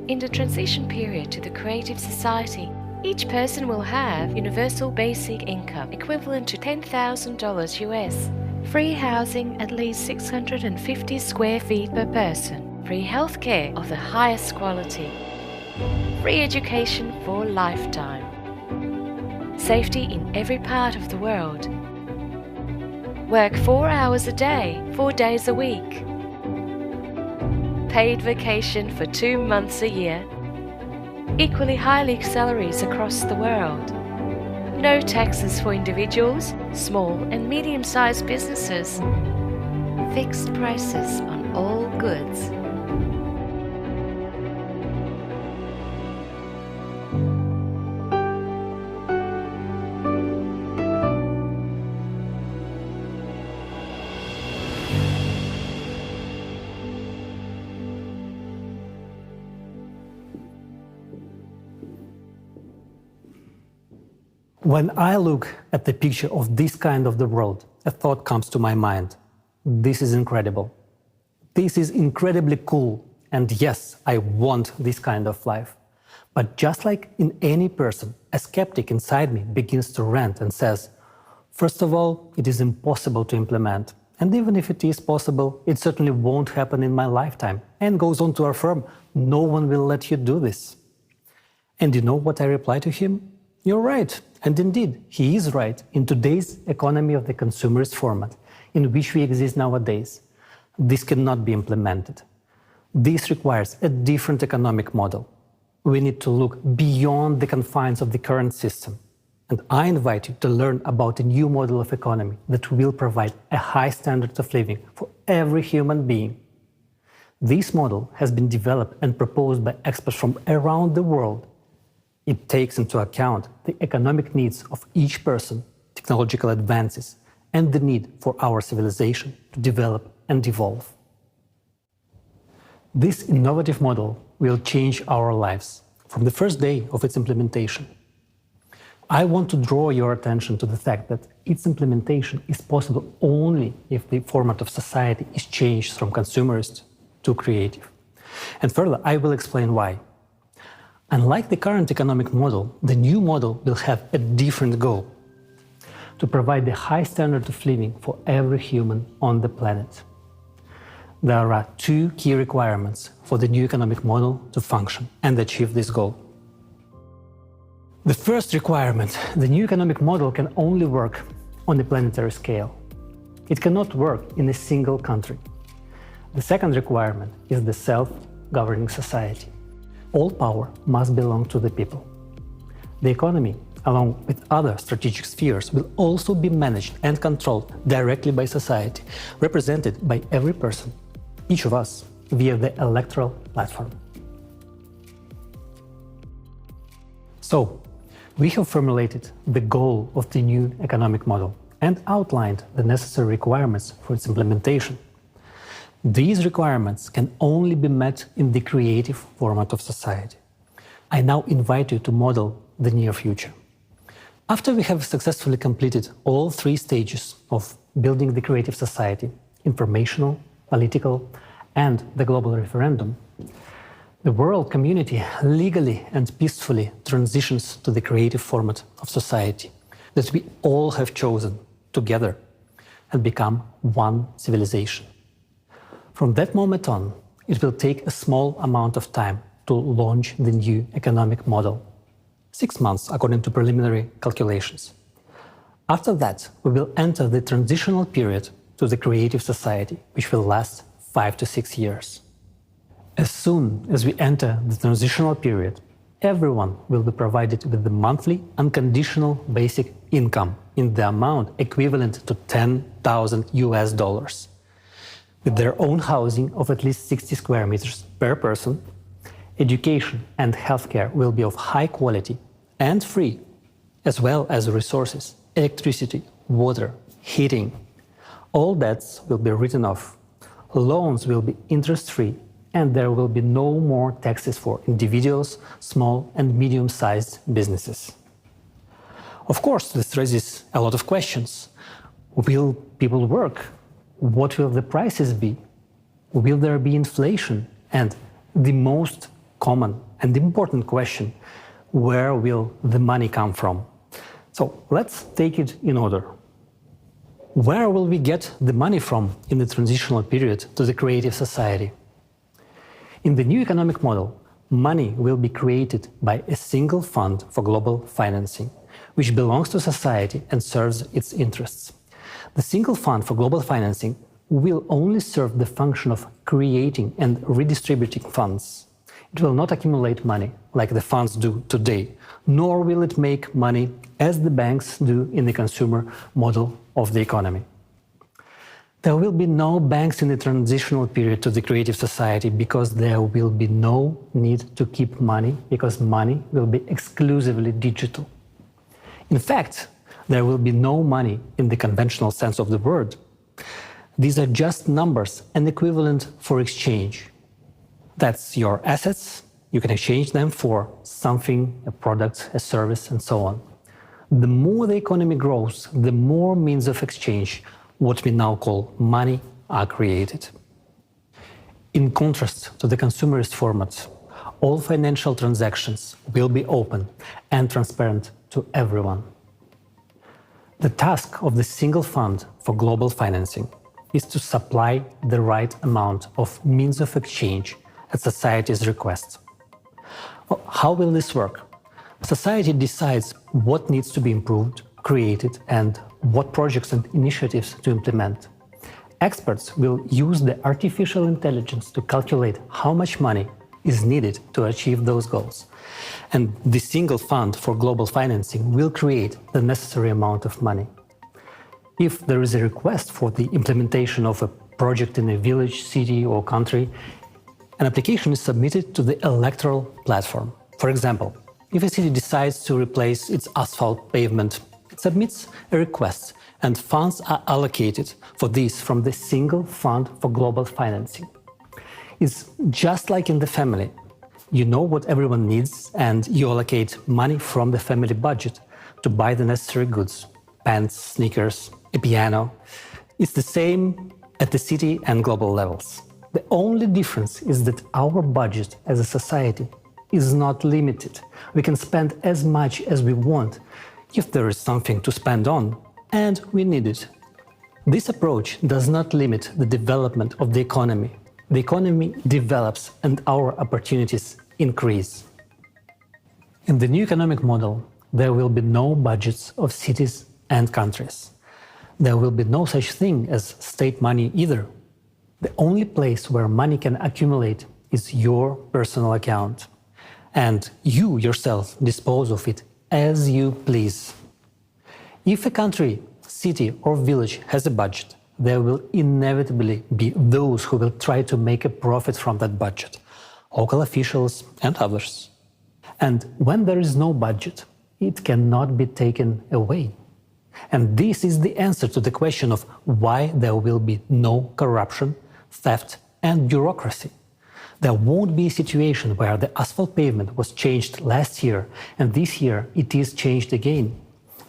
In the transition period to the creative society, each person will have universal basic income equivalent to $10,000 US, free housing at least 650 square feet per person, free healthcare of the highest quality, free education for a lifetime, safety in every part of the world, work 4 hours a day, 4 days a week, paid vacation for 2 months a year, equally high salaries across the world, no taxes for individuals, small and medium-sized businesses, fixed prices on all goods. When I look at the picture of this kind of the world, a thought comes to my mind. This is incredible. This is incredibly cool. And yes, I want this kind of life. But just like in any person, a skeptic inside me begins to rant and says, first of all, it is impossible to implement. And even if it is possible, it certainly won't happen in my lifetime. And goes on to affirm, no one will let you do this. And you know what I reply to him? You're right. And indeed, he is right. In today's economy of the consumerist format, in which we exist nowadays, this cannot be implemented. This requires a different economic model. We need to look beyond the confines of the current system. And I invite you to learn about a new model of economy that will provide a high standard of living for every human being. This model has been developed and proposed by experts from around the world. It takes into account the economic needs of each person, technological advances, and the need for our civilization to develop and evolve. This innovative model will change our lives from the first day of its implementation. I want to draw your attention to the fact that its implementation is possible only if the format of society is changed from consumerist to creative. And further, I will explain why. Unlike the current economic model, the new model will have a different goal: to provide the high standard of living for every human on the planet. There are two key requirements for the new economic model to function and achieve this goal. The first requirement: the new economic model can only work on a planetary scale. It cannot work in a single country. The second requirement is the self-governing society. All power must belong to the people. The economy, along with other strategic spheres, will also be managed and controlled directly by society, represented by every person, each of us, via the electoral platform. So, we have formulated the goal of the new economic model and outlined the necessary requirements for its implementation. These requirements can only be met in the creative format of society. I now invite you to model the near future. After we have successfully completed all three stages of building the creative society, informational, political, and the global referendum, the world community legally and peacefully transitions to the creative format of society that we all have chosen together and become one civilization. From that moment on, it will take a small amount of time to launch the new economic model. 6 months, according to preliminary calculations. After that, we will enter the transitional period to the creative society, which will last 5 to 6 years. As soon as we enter the transitional period, everyone will be provided with the monthly unconditional basic income in the amount equivalent to $10,000, with their own housing of at least 60 square meters per person. Education and healthcare will be of high quality and free, as well as resources, electricity, water, heating. All debts will be written off, loans will be interest-free, and there will be no more taxes for individuals, small and medium-sized businesses. Of course, this raises a lot of questions. Will people work? What will the prices be? Will there be inflation? And the most common and important question: where will the money come from? So let's take it in order. Where will we get the money from in the transitional period to the creative society? In the new economic model, money will be created by a single fund for global financing, which belongs to society and serves its interests. The single fund for global financing will only serve the function of creating and redistributing funds. It will not accumulate money like the funds do today, nor will it make money as the banks do in the consumer model of the economy. There will be no banks in the transitional period to the creative society because there will be no need to keep money, because money will be exclusively digital. In fact, there will be no money in the conventional sense of the word. These are just numbers and equivalent for exchange. That's your assets. You can exchange them for something, a product, a service, and so on. The more the economy grows, the more means of exchange, what we now call money, are created. In contrast to the consumerist format, all financial transactions will be open and transparent to everyone. The task of the single fund for global financing is to supply the right amount of means of exchange at society's request. Well, how will this work? Society decides what needs to be improved, created, and what projects and initiatives to implement. Experts will use the artificial intelligence to calculate how much money is needed to achieve those goals. And the single fund for global financing will create the necessary amount of money. If there is a request for the implementation of a project in a village, city, or country, an application is submitted to the electoral platform. For example, if a city decides to replace its asphalt pavement, it submits a request, and funds are allocated for this from the single fund for global financing. It's just like in the family. You know what everyone needs, and you allocate money from the family budget to buy the necessary goods: pants, sneakers, a piano. It's the same at the city and global levels. The only difference is that our budget as a society is not limited. We can spend as much as we want if there is something to spend on and we need it. This approach does not limit the development of the economy. The economy develops and our opportunities increase. In the new economic model, there will be no budgets of cities and countries. There will be no such thing as state money either. The only place where money can accumulate is your personal account. And you yourself dispose of it as you please. If a country, city, or village has a budget, there will inevitably be those who will try to make a profit from that budget, local officials and others. And when there is no budget, it cannot be taken away. And this is the answer to the question of why there will be no corruption, theft, and bureaucracy. There won't be a situation where the asphalt pavement was changed last year and this year it is changed again,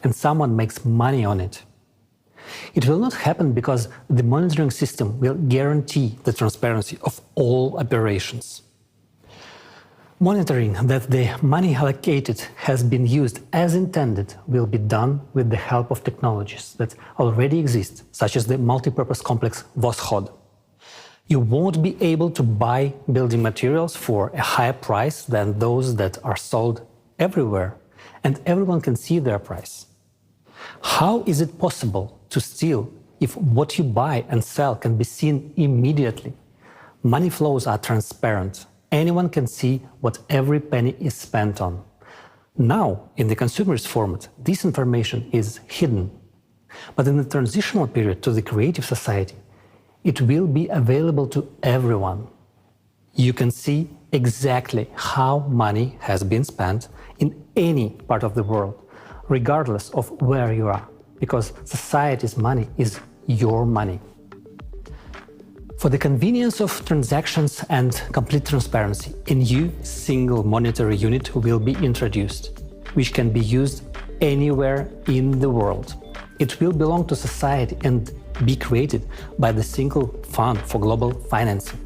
and someone makes money on it. It will not happen because the monitoring system will guarantee the transparency of all operations. Monitoring that the money allocated has been used as intended will be done with the help of technologies that already exist, such as the multipurpose complex Voskhod. You won't be able to buy building materials for a higher price than those that are sold everywhere, and everyone can see their price. How is it possible to steal if what you buy and sell can be seen immediately? Money flows are transparent. Anyone can see what every penny is spent on. Now, in the consumerist format, this information is hidden. But in the transitional period to the creative society, it will be available to everyone. You can see exactly how money has been spent in any part of the world, regardless of where you are, because society's money is your money. For the convenience of transactions and complete transparency, a new single monetary unit will be introduced, which can be used anywhere in the world. It will belong to society and be created by the single fund for global financing.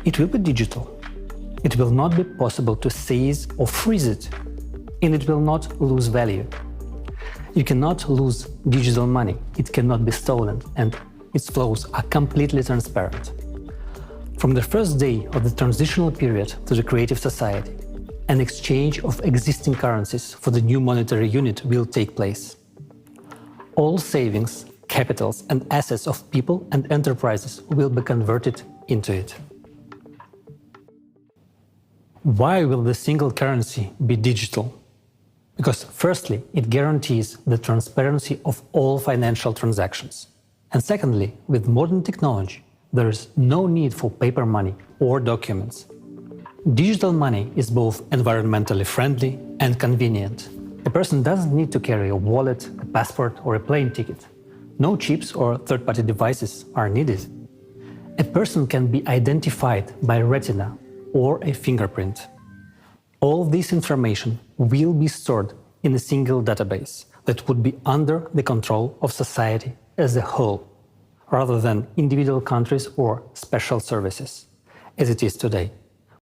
It will be digital. It will not be possible to seize or freeze it, and it will not lose value. You cannot lose digital money, it cannot be stolen, and its flows are completely transparent. From the first day of the transitional period to the creative society, an exchange of existing currencies for the new monetary unit will take place. All savings, capitals, and assets of people and enterprises will be converted into it. Why will the single currency be digital? Because firstly, it guarantees the transparency of all financial transactions. And secondly, with modern technology, there is no need for paper money or documents. Digital money is both environmentally friendly and convenient. A person doesn't need to carry a wallet, a passport, or a plane ticket. No chips or third-party devices are needed. A person can be identified by retina or a fingerprint. All this information will be stored in a single database that would be under the control of society as a whole, rather than individual countries or special services, as it is today.